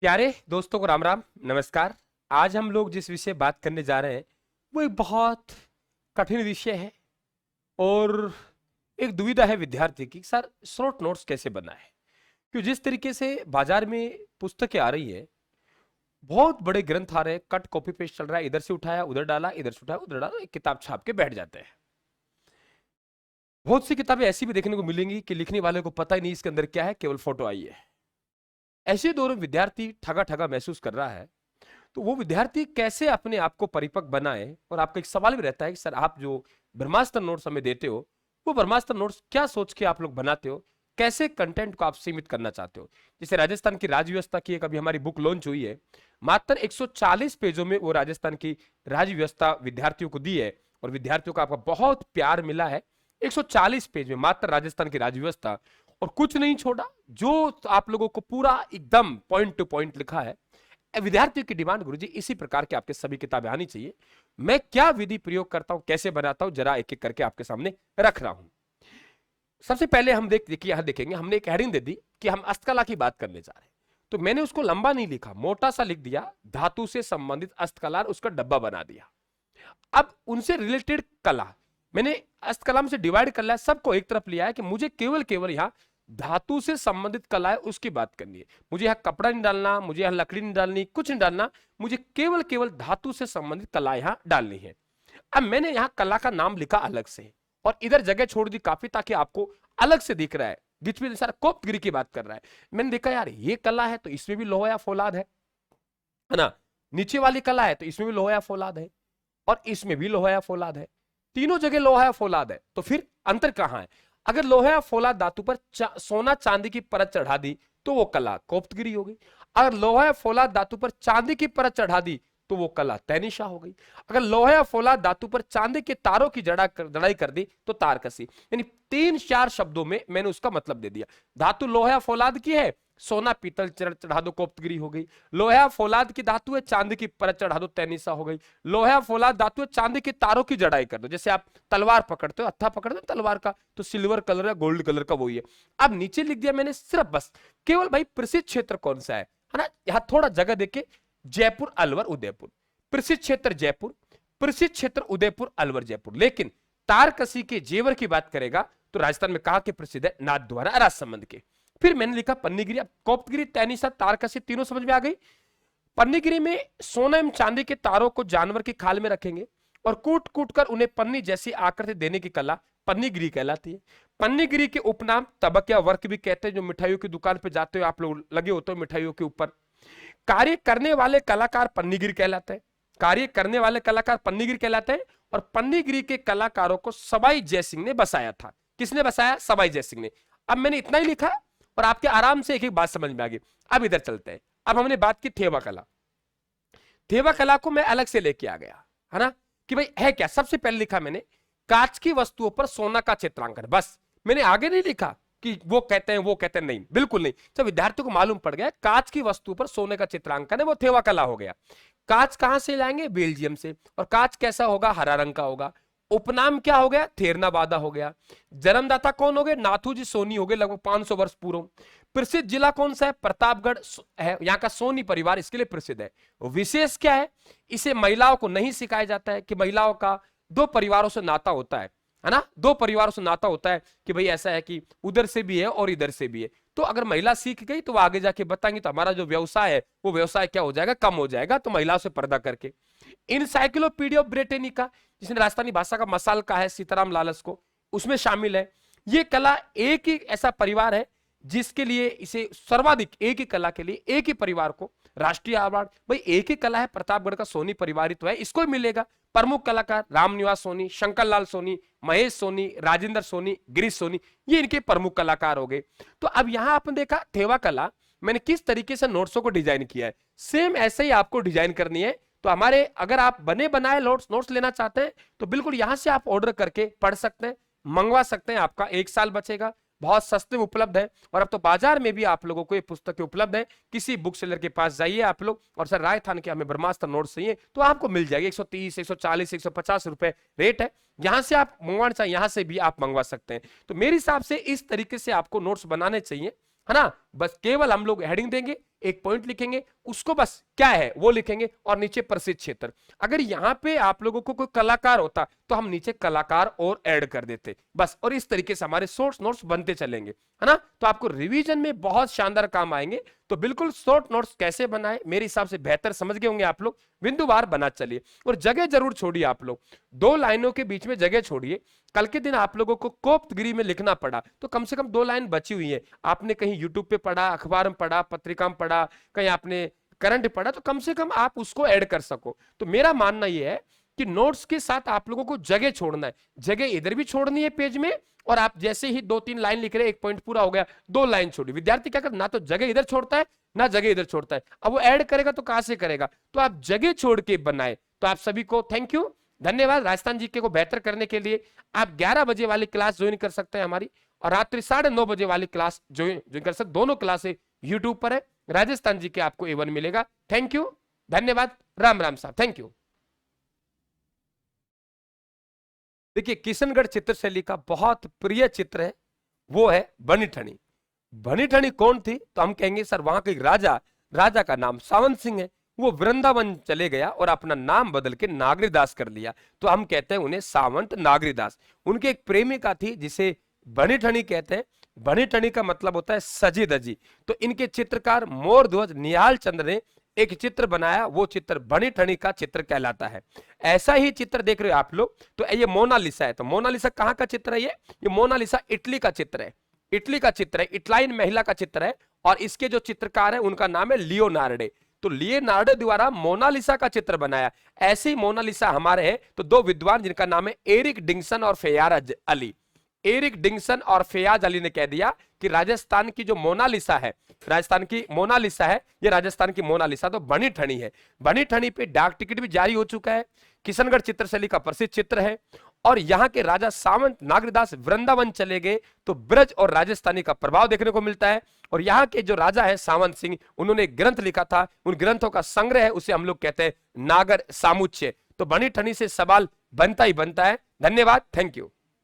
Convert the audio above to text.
प्यारे दोस्तों को राम राम नमस्कार। आज हम लोग जिस विषय बात करने जा रहे हैं वो एक बहुत कठिन विषय है और एक दुविधा है विद्यार्थी की सर शॉर्ट नोट्स कैसे बनाए। क्यों जिस तरीके से बाजार में पुस्तकें आ रही है, बहुत बड़े ग्रंथ आ रहे हैं, कट कॉपी पेस्ट चल रहा है, इधर से उठाया उधर डाला, इधर से उठाया उधर डाला, एक किताब छाप के बैठ जाते हैं। बहुत सी किताबें ऐसी भी देखने को मिलेंगी कि लिखने वाले को पता ही नहीं इसके अंदर क्या है, केवल फोटो आई है। ऐसे दौर में विद्यार्थी ठगा ठगा महसूस कर रहा है, तो वो विद्यार्थी कैसे अपने आप को परिपक्व बनाए। और आपका एक सवाल भी रहता है कि सर आप जो ब्रह्मास्त्र नोट्स हमें देते हो वो ब्रह्मास्त्र नोट्स क्या सोच के आप लोग बनाते हो, कैसे कंटेंट को आप सीमित करना चाहते हो। जैसे राजस्थान की राज व्यवस्था की एक अभी हमारी बुक लॉन्च हुई है, मात्र 140 पेजों में वो राजस्थान की राज व्यवस्था विद्यार्थियों को दी है और विद्यार्थियों का आपका बहुत प्यार मिला है। 140 पेज में मात्र राजस्थान की राज व्यवस्था, और कुछ नहीं छोड़ा, जो आप लोगों को पूरा एकदम पॉइंट टू पॉइंट लिखा है। विद्यार्थियों की डिमांड गुरुजी इसी प्रकार के आपके सभी किताबें आनी चाहिए। मैं क्या विधि प्रयोग करता हूं, कैसे बनाता हूं, जरा एक एक करके आपके सामने रख रहा हूं। सबसे पहले हम देखिए यहां देखेंगे, हमने एक हेडिंग दे दी कि हम हस्तकला की बात करने जा रहे हैं। तो मैंने उसको लंबा नहीं लिखा, मोटा सा लिख दिया, धातु से संबंधित हस्तकला, उसका डब्बा बना दिया। अब उनसे रिलेटेड कला मैंने हस्तकला में से डिवाइड कर लिया, सबको एक तरफ लिया है कि मुझे केवल केवल यहां धातु से संबंधित कला है उसकी बात करनी है। मुझे यहाँ कपड़ा नहीं डालना, मुझे यहाँ लकड़ी नहीं डालनी, कुछ नहीं डालना, मुझे केवल केवल धातु से संबंधित कला यहाँ डालनी है। अब मैंने यहाँ कला का नाम लिखा अलग से और इधर जगह छोड़ दी काफी, ताकि आपको अलग से दिख रहा है। बीच में सारा कोप्तगिरी की बात कर रहा है। मैंने देखा यार ये कला है तो इसमें भी लोहा या फौलाद है ना, नीचे वाली कला है तो इसमें भी लोहा या फौलाद है, और इसमें भी लोहा या फौलाद है, तीनों जगह लोहा या फौलाद है। तो फिर अंतर कहां है? अगर लोहा या फौलाद धातु पर सोना चांदी की परत चढ़ा दी तो वो कला कोप्तगिरी हो गई। अगर लोहा या फौलाद धातु पर चांदी की परत चढ़ा दी तो वो कला तैनिशा हो गई। अगर लोहा या फौलाद धातु पर चांदी के तारों की जड़ाई कर दी तो तारकसी। यानी 3-4 शब्दों में मैंने उसका मतलब दे दिया। धातु लोहा या फौलाद की है, सोना पीतल चढ़ा दो कोप्तगिरी हो गई। लोहा फौलाद की धातु है, चांदी की परत चढ़ा दो तैनिसा हो गई। लोहा फौलाद धातु है, चांदी के तारों की जड़ाई कर दो। जैसे आप तलवार पकड़ते हो, हत्था पकड़ते हो तलवार का, तो सिल्वर कलर या गोल्ड कलर का वही है। अब नीचे लिख दिया मैंने सिर्फ बस केवल भाई प्रसिद्ध क्षेत्र कौन सा है ना, यहां थोड़ा जगह देके जयपुर अलवर उदयपुर, प्रसिद्ध क्षेत्र जयपुर, प्रसिद्ध क्षेत्र उदयपुर अलवर जयपुर। लेकिन तारकसी के जेवर की बात करेगा तो राजस्थान में कहा कि प्रसिद्ध है नाथ द्वारा राजसमंद के। फिर मैंने लिखा पन्नीगिरी। अब कोप्तगिरी तैनीसा तारकसी तीनों समझ में आ गई। पन्नीगिरी में सोना एवं चांदी के तारों को जानवर की खाल में रखेंगे और कूट कूट कर उन्हें पन्नी जैसी आकृति देने की कला पन्नीगिरी कहलाती है। पन्नीगिरी के उपनाम तबक या वर्क भी कहते हैं। जो मिठाइयों की दुकान पे जाते हो आप लोग, लगे होते हो मिठाइयों के ऊपर। कार्य करने वाले कलाकार पन्नीगिरी कहलाते हैं। कार्य करने वाले कलाकार पन्नीगिरी कहलाते हैं। और पन्नीगिरी के कलाकारों को सवाई जयसिंह ने बसाया था। किसने बसाया? सवाई जयसिंह ने। अब मैंने इतना ही लिखा और आपके आराम से एक एक बात समझ में आ गई। अब इधर चलते हैं। अब हमने बात की थेवा कला। थेवा कला को मैं अलग से लेके आ गया है ना, कि भाई है क्या। सबसे पहले लिखा मैंने कांच की वस्तुओं पर सोना का चित्रांकन। बस मैंने आगे नहीं लिखा कि वो कहते हैं वो कहते हैं, नहीं बिल्कुल नहीं। जब विद्यार्थियों को मालूम पड़ गया कांच की वस्तु पर सोने का चित्रांकन है, वो थेवा कला हो गया। कांच कहां से लाएंगे? बेल्जियम से। और कांच कैसा होगा? हरा रंग का होगा। उपनाम क्या हो गया? थेरनाबादा हो गया। जन्मदाता कौन हो गए? नाथूजी सोनी हो गए, लगभग 500 वर्ष पूर्व। प्रसिद्ध जिला कौन सा है? प्रतापगढ़ है, यहाँ का सोनी परिवार इसके लिए प्रसिद्ध है। विशेष क्या है? इसे महिलाओं को नहीं सिखाया जाता है कि महिलाओं का 2 परिवारों से नाता होता है ना, 2 परिवारों से नाता होता है कि भाई ऐसा है कि उधर से भी है और इधर से भी है। तो अगर महिला सीख गई तो वो आगे जाके बताएंगे तो हमारा जो व्यवसाय है वो व्यवसाय क्या हो जाएगा? कम हो जाएगा। तो महिलाओं से पर्दा करके इनसाइक्लोपीडिया ऑफ ब्रिटेनिका, जिसने राजस्थानी भाषा का मसाल का है सीताराम लालस को, उसमें शामिल है। ये कला एक ही ऐसा परिवार है जिसके लिए इसे सर्वाधिक, एक ही कला के लिए एक ही परिवार को राष्ट्रीय अवार्ड। भाई एक ही कला है, प्रतापगढ़ का सोनी परिवार ही तो है, इसको ही मिलेगा। प्रमुख कलाकार रामनिवास सोनी, शंकरलाल सोनी, महेश सोनी, राजेंद्र सोनी, गिरीश सोनी, ये इनके प्रमुख कलाकार हो गए। तो अब यहां आपने देखा थेवा कला मैंने किस तरीके से नोट्सों को डिजाइन किया है, सेम ऐसे ही आपको डिजाइन करनी है। तो हमारे अगर आप बने बनाए नोट्स लेना चाहते हैं तो बिल्कुल यहां से आप ऑर्डर करके पढ़ सकते हैं, मंगवा सकते हैं। आपका 1 साल बचेगा, बहुत सस्ते में उपलब्ध है। और अब तो बाजार में भी आप लोगों को ये पुस्तकें उपलब्ध है। किसी बुक सेलर के पास जाइए आप लोग और सर राजस्थान के हमें ब्रह्मास्त्र नोट्स चाहिए तो आपको मिल जाएगी। 130, 140, 150 रुपए रेट है। यहां से आप मंगवाना चाहिए, यहां से भी आप मंगवा सकते हैं। तो मेरे हिसाब से इस तरीके से आपको नोट्स बनाने चाहिए, है ना। बस केवल हम लोग हेडिंग देंगे, एक पॉइंट लिखेंगे, उसको बस क्या है वो लिखेंगे और नीचे प्रसिद्ध क्षेत्र। अगर यहां पे आप लोगों को कोई कलाकार होता तो हम नीचे कलाकार और ऐड कर देते बस, और इस तरीके से हमारे शॉर्ट नोट्स बनते चलेंगे, है ना। तो आपको रिवीजन में बहुत शानदार काम आएंगे। तो बिल्कुल शॉर्ट नोट्स कैसे बनाए, मेरे हिसाब से बेहतर समझ गए होंगे आप लोग। बिंदुवार बना चलिए और जगह जरूर छोड़िए आप लोग, 2 लाइनों के बीच में जगह छोड़िए। कल के दिन आप लोगों को कोप्तगिरी में लिखना पड़ा तो कम से कम 2 लाइन बची हुई है। आपने कहीं यूट्यूब पे पढ़ा, अखबार में पढ़ा, पत्रिका में पढ़ा, कहीं आपने करंट पढ़ा, तो कम से कम आप उसको ऐड कर सको। तो मेरा मानना यह है कि नोट्स के साथ आप लोगों को जगह छोड़ना है, जगह इधर भी छोड़नी है पेज में, और आप जैसे ही 2-3 लाइन लिख रहे, एक पॉइंट पूरा हो गया, 2 लाइन छोड़ी। विद्यार्थी क्या करता, ना तो जगह इधर छोड़ता है ना जगह इधर छोड़ता है। अब वो ऐड करेगा तो कहां से करेगा, तो आप जगह छोड़ के बनाए। तो आप सभी को थैंक यू, धन्यवाद। राजस्थान जीके को बेहतर करने के लिए आप 11 बजे वाली क्लास ज्वाइन कर सकते हैं हमारी, और रात्रि 9:30 बजे वाली क्लास ज्वाइन कर सकते। दोनों क्लासें यूट्यूब पर है। राजस्थान जीके आपको A1 मिलेगा। थैंक यू, धन्यवाद, राम राम साहब, थैंक यू। देखिए, किशनगढ़ चित्रशैली का बहुत प्रिय चित्र है, वो है बनीठनी। बनीठनी कौन थी, तो हम कहेंगे सर वहां के राजा का नाम सावंत सिंह है। वो वृंदावन चले गया और अपना नाम बदल के नागरीदास कर लिया, तो हम कहते हैं उन्हें सावंत नागरीदास। उनकी एक प्रेमिका थी जिसे बनीठनी कहते हैं। बनीठनी का मतलब होता है सजी धजी। तो इनके चित्रकार मोरध्वज निहाल चंद्र ने एक चित्र बनाया, वो चित्र बनीठनी का चित्र कहलाता है। ऐसा ही चित्र देख रहे हो आप लोग, तो ये मोनालिसा है। तो मोनालिसा कहां का चित्र है, ये मोनालिसा इटली का चित्र है। इटली का चित्र है, इटलाइन महिला का चित्र है, और इसके जो चित्रकार है उनका नाम है लियोनार्डे। तो लियोनार्डो द्वारा मोनालिसा का चित्र बनाया। ऐसे ही मोनालिसा हमारे हैं तो 2 विद्वान जिनका नाम है एरिक डिंगसन और फयाज अली। एरिक डिंगसन और फयाज अली ने कह दिया कि राजस्थान की जो मोनालिसा है, राजस्थान की मोनालिसा है, ये राजस्थान की मोनालिसा तो बनीठनी है। बनीठनी पे डाक टिकट भी जारी हो चुका है। किशनगढ़ चित्रशैली का प्रसिद्ध चित्र है। और यहाँ के राजा सावंत नागरीदास वृंदावन चले गए तो ब्रज और राजस्थानी का प्रभाव देखने को मिलता है। और यहाँ के जो राजा है सावंत सिंह, उन्होंने एक ग्रंथ लिखा था, उन ग्रंथों का संग्रह है, उसे हम लोग कहते हैं नागर सामुच्चय। तो बनीठनी से सवाल बनता ही बनता है। धन्यवाद, थैंक यू।